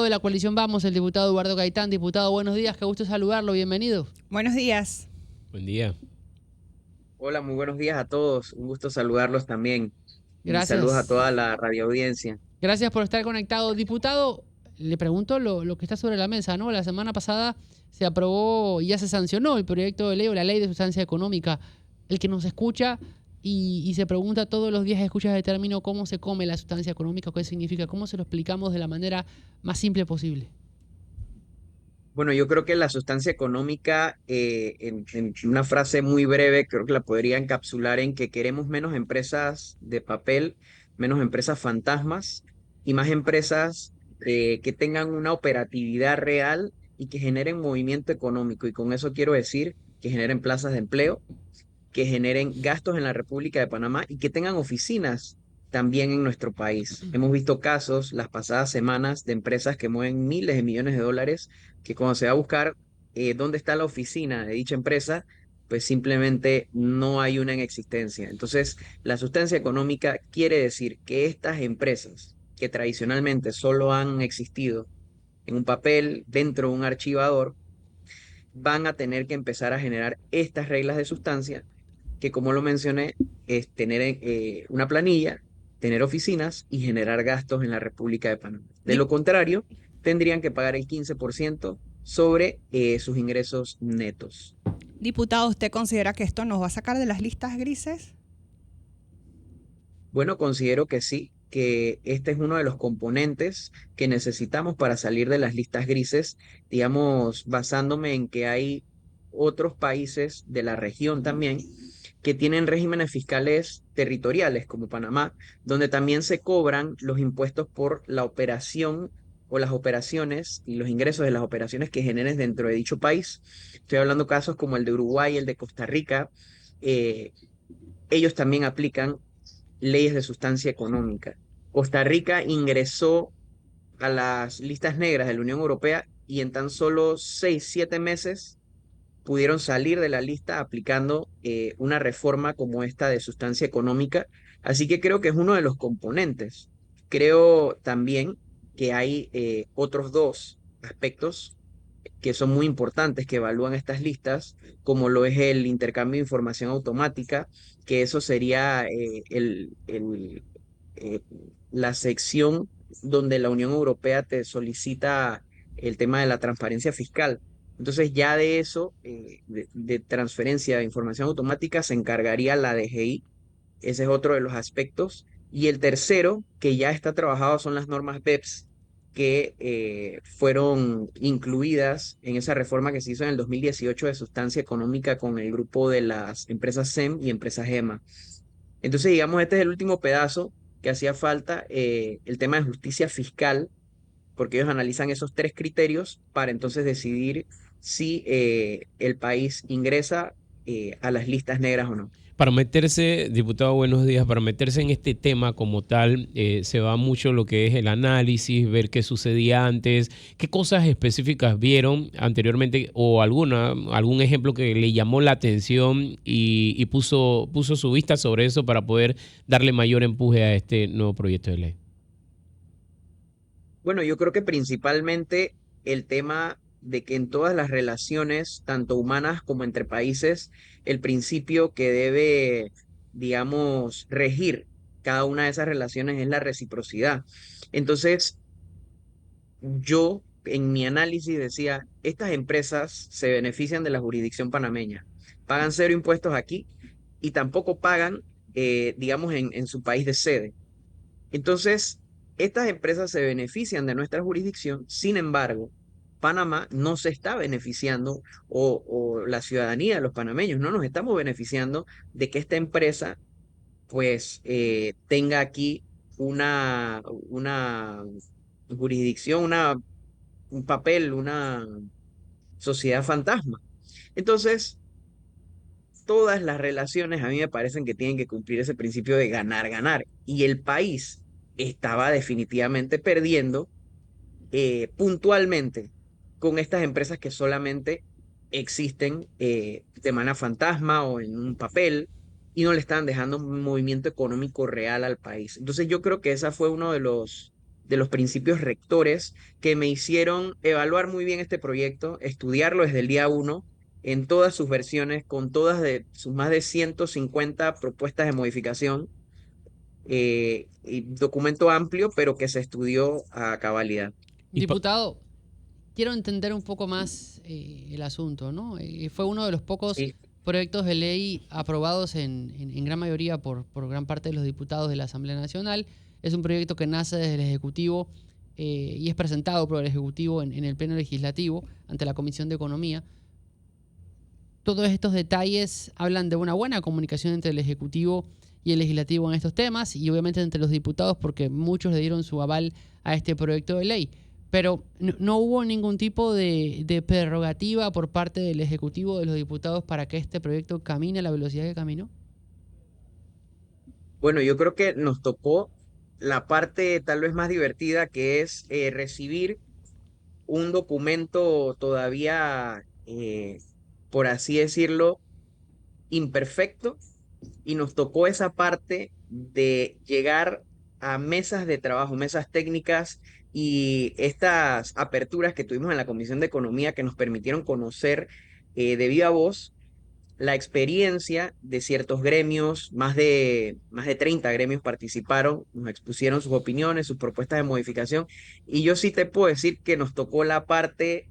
De la coalición Vamos, el diputado Eduardo Gaitán. Diputado, buenos días, qué gusto saludarlo, bienvenido. Buenos días. Buen día. Hola, muy buenos días a todos. Un gusto saludarlos también. Y saludos a Gracias. toda la radioaudiencia. Gracias por estar conectado. Diputado, le pregunto lo que está sobre la mesa, ¿no? La semana pasada se aprobó y ya se sancionó el proyecto de ley o la ley de sustancia económica. El que nos escucha y se pregunta todos los días, escucha el término, ¿cómo se come la sustancia económica? ¿Qué significa? ¿Cómo se lo explicamos de la manera más simple posible? Bueno, yo creo que la sustancia económica, en una frase muy breve, creo que la podría encapsular en que queremos menos empresas de papel, menos empresas fantasmas y más empresas que tengan una operatividad real y que generen movimiento económico. Y con eso quiero decir que generen plazas de empleo, que generen gastos en la República de Panamá y que tengan oficinas también en nuestro país. Hemos visto casos las pasadas semanas de empresas que mueven miles de millones de dólares, que cuando se va a buscar dónde está la oficina de dicha empresa, pues simplemente no hay una en existencia. Entonces, la sustancia económica quiere decir que estas empresas que tradicionalmente solo han existido en un papel dentro de un archivador, van a tener que empezar a generar estas reglas de sustancia que, como lo mencioné, es tener una planilla, tener oficinas y generar gastos en la República de Panamá. De lo Dip- contrario, tendrían que pagar el 15% sobre sus ingresos netos. Diputado, ¿usted considera que esto nos va a sacar de las listas grises? Bueno, considero que sí, que este es uno de los componentes que necesitamos para salir de las listas grises, digamos, basándome en que hay otros países de la región también que tienen regímenes fiscales territoriales, como Panamá, donde también se cobran los impuestos por la operación o las operaciones y los ingresos de las operaciones que generes dentro de dicho país. Estoy hablando casos como el de Uruguay, el de Costa Rica. eh, Ellos también aplican leyes de sustancia económica. Costa Rica ingresó a las listas negras de la Unión Europea y en tan solo 6, 7 meses pudieron salir de la lista aplicando una reforma como esta de sustancia económica. Así que creo que es uno de los componentes. Creo también que hay otros dos aspectos que son muy importantes que evalúan estas listas, como lo es el intercambio de información automática, que eso sería eh, la sección donde la Unión Europea te solicita el tema de la transparencia fiscal. Entonces ya de eso, de transferencia de información automática, se encargaría la DGI. Ese es otro de los aspectos. Y el tercero, que ya está trabajado, son las normas BEPS que fueron incluidas en esa reforma que se hizo en el 2018 de sustancia económica con el grupo de las empresas SEM y empresas GEMA. Entonces, digamos, este es el último pedazo que hacía falta, el tema de justicia fiscal, porque ellos analizan esos tres criterios para entonces decidir si el país ingresa a las listas negras o no. Para meterse, diputado, buenos días, para meterse en este tema como tal, se va mucho lo que es el análisis, ver qué sucedía antes, qué cosas específicas vieron anteriormente o algún ejemplo que le llamó la atención y puso su vista sobre eso para poder darle mayor empuje a este nuevo proyecto de ley. Bueno, yo creo que principalmente el tema de que en todas las relaciones, tanto humanas como entre países, el principio que debe, digamos, regir cada una de esas relaciones es la reciprocidad. Entonces, yo en mi análisis decía, estas empresas se benefician de la jurisdicción panameña, pagan cero impuestos aquí y tampoco pagan, digamos, en su país de sede. Entonces, estas empresas se benefician de nuestra jurisdicción, sin embargo, Panamá no se está beneficiando o la ciudadanía de los panameños no nos estamos beneficiando de que esta empresa pues tenga aquí una jurisdicción, un papel, una sociedad fantasma. Entonces, todas las relaciones a mí me parecen que tienen que cumplir ese principio de ganar, ganar. Y el país estaba definitivamente perdiendo puntualmente con estas empresas que solamente existen de manera fantasma o en un papel y no le están dejando un movimiento económico real al país. Entonces yo creo que esa fue uno de los principios rectores que me hicieron evaluar muy bien este proyecto, estudiarlo desde el día uno en todas sus versiones, con todas de sus más de 150 propuestas de modificación, y documento amplio, pero que se estudió a cabalidad. Y pa- Diputado, quiero entender un poco más el asunto, ¿no? Fue uno de los pocos Sí, proyectos de ley aprobados en gran mayoría por gran parte de los diputados de la Asamblea Nacional. Es un proyecto que nace desde el Ejecutivo y es presentado por el Ejecutivo en el Pleno Legislativo ante la Comisión de Economía. Todos estos detalles hablan de una buena comunicación entre el Ejecutivo y el Legislativo en estos temas y obviamente entre los diputados porque muchos le dieron su aval a este proyecto de ley. Pero no hubo ningún tipo de prerrogativa por parte del Ejecutivo o de los diputados para que este proyecto camine a la velocidad que caminó. bueno, yo creo que nos tocó la parte tal vez más divertida, que es recibir un documento todavía, por así decirlo, imperfecto, y nos tocó esa parte de llegar a mesas de trabajo, mesas técnicas y estas aperturas que tuvimos en la Comisión de Economía que nos permitieron conocer de viva voz la experiencia de ciertos gremios. Más de 30 gremios participaron, nos expusieron sus opiniones, sus propuestas de modificación, y yo sí te puedo decir que nos tocó la parte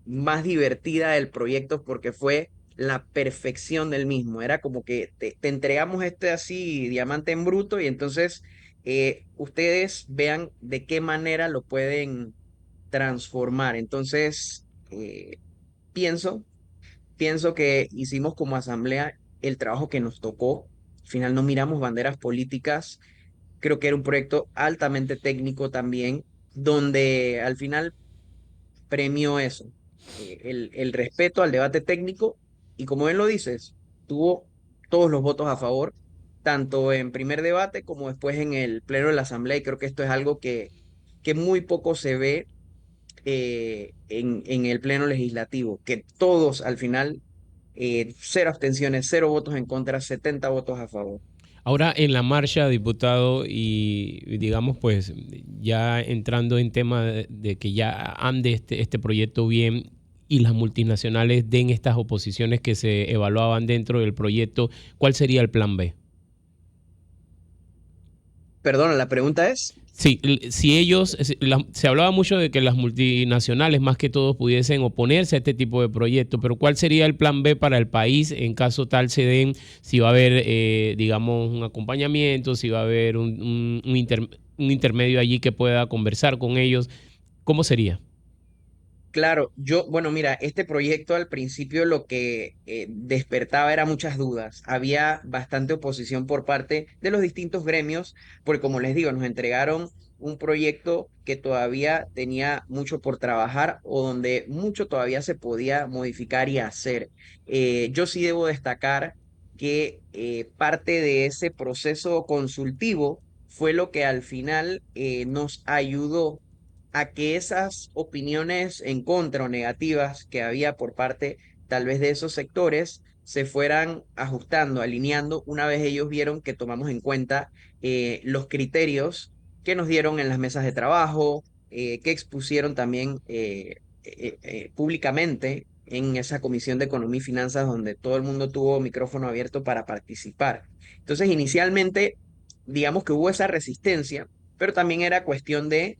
más divertida del proyecto porque fue la perfección del mismo. Era como que te entregamos este así, diamante en bruto, y entonces ustedes vean de qué manera lo pueden transformar. Entonces, pienso pienso que hicimos como asamblea el trabajo que nos tocó. Al final no miramos banderas políticas. Creo que era un proyecto altamente técnico también, donde al final premió eso, el respeto al debate técnico, y como bien lo dices, tuvo todos los votos a favor, tanto en primer debate como después en el pleno de la asamblea, y creo que esto es algo que muy poco se ve en el pleno legislativo, que todos al final, cero abstenciones, cero votos en contra, 70 votos a favor. Ahora en la marcha, diputado, y digamos pues ya entrando en tema de que ya ande este proyecto bien y las multinacionales den estas oposiciones que se evaluaban dentro del proyecto, ¿cuál sería el plan B? Perdona, la pregunta es, Sí, si ellos, se hablaba mucho de que las multinacionales más que todo pudiesen oponerse a este tipo de proyectos, pero ¿cuál sería el plan B para el país en caso tal se den, si va a haber, digamos, un acompañamiento, si va a haber un intermedio allí que pueda conversar con ellos? ¿Cómo sería? claro, bueno, mira, este proyecto al principio lo que despertaba era muchas dudas. Había bastante oposición por parte de los distintos gremios, porque como les digo, nos entregaron un proyecto que todavía tenía mucho por trabajar o donde mucho todavía se podía modificar y hacer. Yo sí debo destacar que parte de ese proceso consultivo fue lo que al final nos ayudó a que esas opiniones en contra o negativas que había por parte tal vez de esos sectores se fueran ajustando, alineando, una vez ellos vieron que tomamos en cuenta los criterios que nos dieron en las mesas de trabajo, que expusieron también públicamente en esa Comisión de Economía y Finanzas, donde todo el mundo tuvo micrófono abierto para participar. Entonces, inicialmente, digamos que hubo esa resistencia, pero también era cuestión de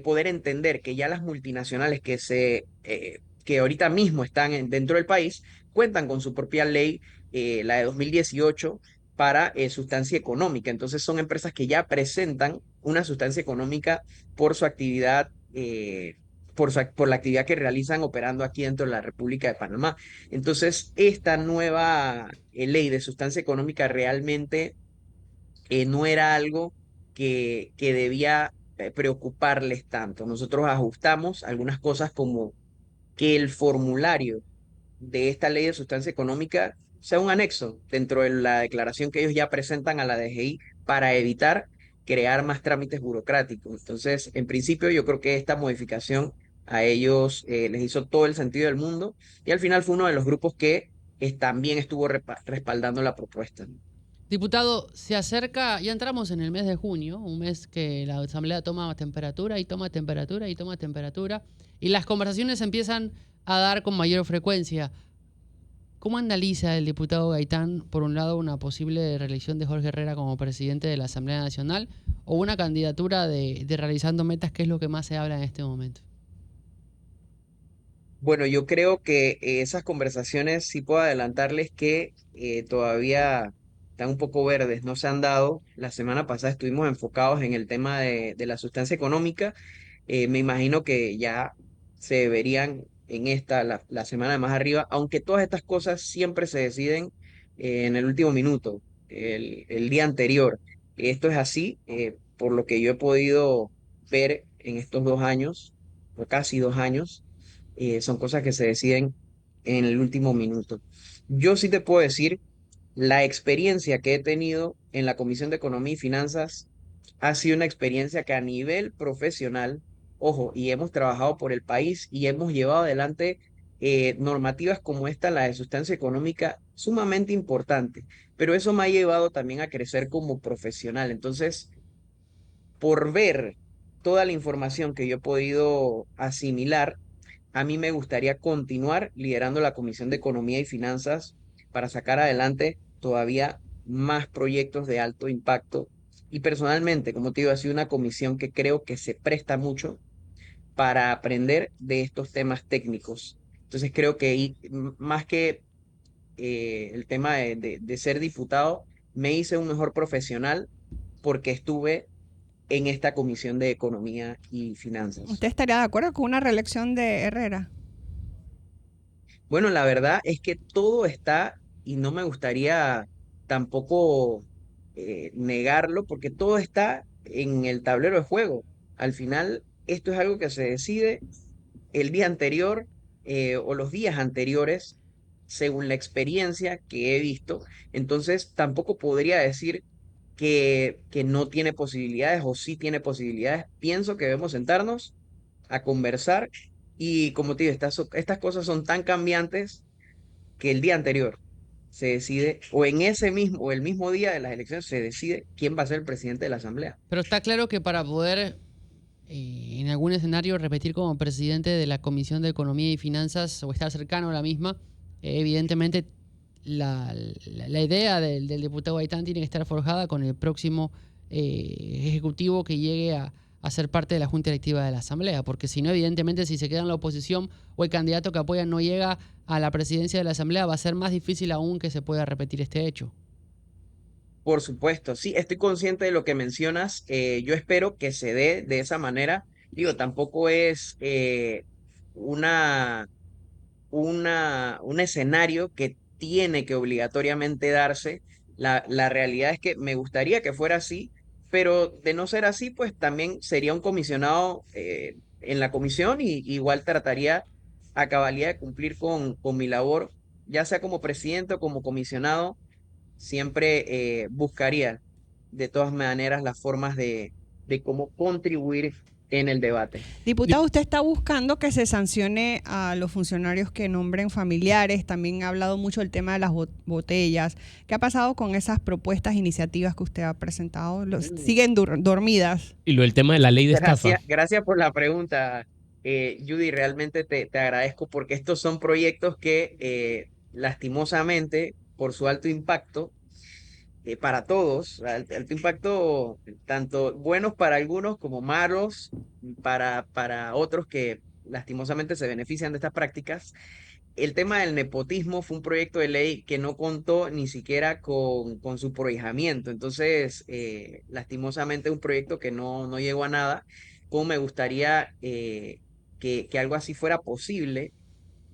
poder entender que ya las multinacionales que ahorita mismo están dentro del país cuentan con su propia ley, la de 2018, para sustancia económica. Entonces son empresas que ya presentan una sustancia económica por su actividad, por la actividad que realizan operando aquí dentro de la República de Panamá. Entonces, esta nueva ley de sustancia económica realmente no era algo que debía preocuparles tanto. Nosotros ajustamos algunas cosas, como que el formulario de esta ley de sustancia económica sea un anexo dentro de la declaración que ellos ya presentan a la DGI, para evitar crear más trámites burocráticos. Entonces, en principio, yo creo que esta modificación a ellos les hizo todo el sentido del mundo, y al final fue uno de los grupos que también estuvo respaldando la propuesta. Diputado, se acerca, ya entramos en el mes de junio, un mes que la Asamblea toma temperatura y toma temperatura y toma temperatura, y las conversaciones empiezan a dar con mayor frecuencia. ¿Cómo analiza el diputado Gaitán, por un lado, una posible reelección de Jorge Herrera como presidente de la Asamblea Nacional o una candidatura de realizando metas, que es lo que más se habla en este momento? Bueno, yo creo que esas conversaciones sí puedo adelantarles que todavía están un poco verdes, no se han dado. La semana pasada estuvimos enfocados en el tema de la sustancia económica. Me imagino que ya se verían en esta, la semana de más arriba, aunque todas estas cosas siempre se deciden en el último minuto, el día anterior. Esto es así, por lo que yo he podido ver en estos 2 años, o casi 2 años, son cosas que se deciden en el último minuto. Yo sí te puedo decir, la experiencia que he tenido en la Comisión de Economía y Finanzas ha sido una experiencia que a nivel profesional, ojo, y hemos trabajado por el país y hemos llevado adelante normativas como esta, la de sustancia económica, sumamente importante, pero eso me ha llevado también a crecer como profesional. Entonces, por ver toda la información que yo he podido asimilar, a mí me gustaría continuar liderando la Comisión de Economía y Finanzas para sacar adelante todavía más proyectos de alto impacto. Y personalmente, como te digo, ha sido una comisión que creo que se presta mucho para aprender de estos temas técnicos. Entonces creo que más que el tema de ser diputado, me hice un mejor profesional porque estuve en esta Comisión de Economía y Finanzas. ¿Usted estaría de acuerdo con una reelección de Herrera? Bueno, la verdad es que todo está, y no me gustaría tampoco negarlo, porque todo está en el tablero de juego. Al final, esto es algo que se decide el día anterior o los días anteriores, según la experiencia que he visto. Entonces, tampoco podría decir que no tiene posibilidades o sí tiene posibilidades. Pienso que debemos sentarnos a conversar y, como te digo, estas cosas son tan cambiantes que el día anterior se decide, o en ese mismo, o el mismo día de las elecciones se decide quién va a ser el presidente de la Asamblea. Pero está claro que para poder, en algún escenario, repetir como presidente de la Comisión de Economía y Finanzas o estar cercano a la misma, evidentemente la idea del diputado Gaitán tiene que estar forjada con el próximo ejecutivo que llegue a ser parte de la Junta Directiva de la Asamblea, porque si no, evidentemente, si se queda en la oposición o el candidato que apoyan no llega a la presidencia de la Asamblea, va a ser más difícil aún que se pueda repetir este hecho. Por supuesto, sí, estoy consciente de lo que mencionas. Yo espero que se dé de esa manera. Digo, tampoco es una, un escenario que tiene que obligatoriamente darse. La realidad es que me gustaría que fuera así, pero de no ser así, pues también sería un comisionado en la comisión y igual trataría a cabalidad de cumplir con mi labor, ya sea como presidente o como comisionado, siempre buscaría de todas maneras las formas de cómo contribuir en el debate. Diputado, usted está buscando que se sancione a los funcionarios que nombren familiares. También ha hablado mucho del tema de las botellas. ¿Qué ha pasado con esas propuestas, iniciativas que usted ha presentado? Mm. ¿Siguen dormidas? Y lo del tema de la ley de estafa. Gracias por la pregunta, Judy. Realmente te agradezco porque estos son proyectos que lastimosamente, por su alto impacto, para todos, alto impacto, tanto buenos para algunos como malos para otros que lastimosamente se benefician de estas prácticas. El tema del nepotismo fue un proyecto de ley que no contó ni siquiera con su prohijamiento. Entonces, lastimosamente, un proyecto que no llegó a nada. Como me gustaría que algo así fuera posible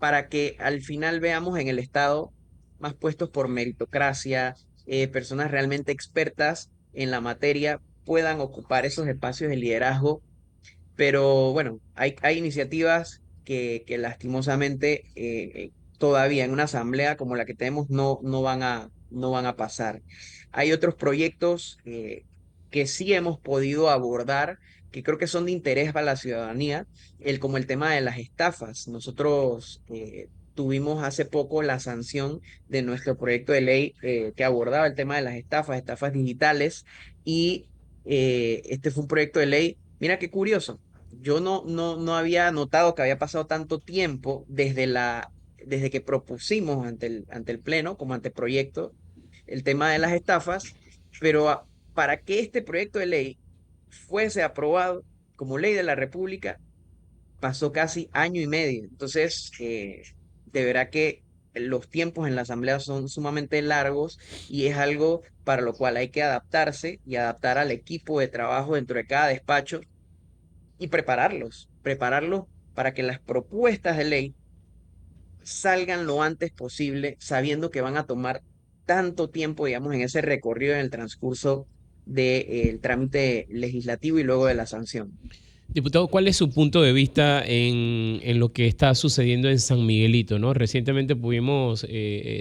para que al final veamos en el Estado más puestos por meritocracia, personas realmente expertas en la materia puedan ocupar esos espacios de liderazgo, pero bueno, hay iniciativas que lastimosamente todavía en una asamblea como la que tenemos no van a pasar. Hay otros proyectos que sí hemos podido abordar, que creo que son de interés para la ciudadanía, como el tema de las estafas. Nosotros tuvimos hace poco la sanción de nuestro proyecto de ley que abordaba el tema de las estafas digitales, y este fue un proyecto de ley, mira qué curioso, yo no había notado que había pasado tanto tiempo desde que propusimos ante el Pleno como anteproyecto el tema de las estafas, pero para que este proyecto de ley fuese aprobado como ley de la República, pasó casi año y medio. Entonces, de verdad que los tiempos en la Asamblea son sumamente largos y es algo para lo cual hay que adaptarse y adaptar al equipo de trabajo dentro de cada despacho y prepararlos para que las propuestas de ley salgan lo antes posible, sabiendo que van a tomar tanto tiempo, digamos, en ese recorrido en el transcurso del trámite legislativo y luego de la sanción. Diputado, ¿cuál es su punto de vista en lo que está sucediendo en San Miguelito, ¿no? Recientemente pudimos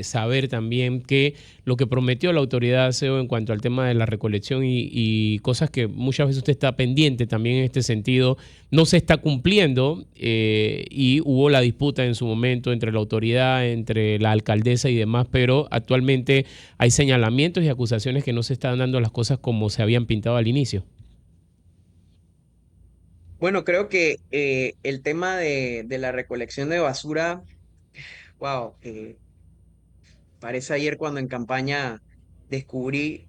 saber también que lo que prometió la autoridad ASEO en cuanto al tema de la recolección y cosas que muchas veces usted está pendiente también en este sentido, no se está cumpliendo, y hubo la disputa en su momento entre la autoridad, entre la alcaldesa y demás, pero actualmente hay señalamientos y acusaciones que no se están dando las cosas como se habían pintado al inicio. Bueno, creo que el tema de la recolección de basura, wow, parece ayer cuando en campaña descubrí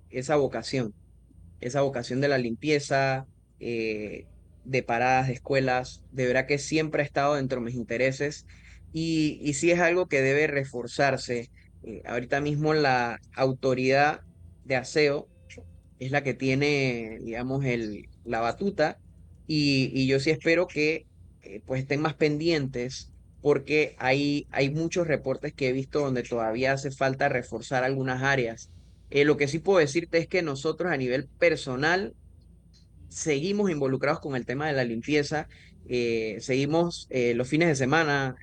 esa vocación de la limpieza, eh, de paradas de escuelas, de verdad que siempre ha estado dentro de mis intereses y sí es algo que debe reforzarse. Ahorita mismo la autoridad de aseo es la que tiene, digamos, la batuta y yo sí espero que pues estén más pendientes porque hay muchos reportes que he visto donde todavía hace falta reforzar algunas áreas. Lo que sí puedo decirte es que nosotros a nivel personal seguimos involucrados con el tema de la limpieza, seguimos los fines de semana,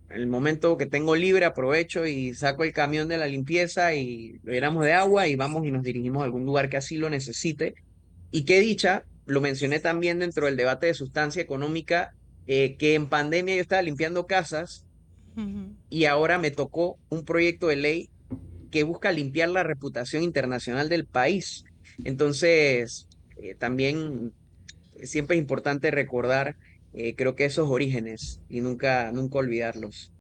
en el momento que tengo libre aprovecho y saco el camión de la limpieza y lo llenamos de agua y vamos y nos dirigimos a algún lugar que así lo necesite. Y qué dicha, lo mencioné también dentro del debate de sustancia económica, que en pandemia yo estaba limpiando casas Ujú. y ahora me tocó un proyecto de ley que busca limpiar la reputación internacional del país. Entonces, también siempre es importante recordar, creo que esos orígenes y nunca olvidarlos.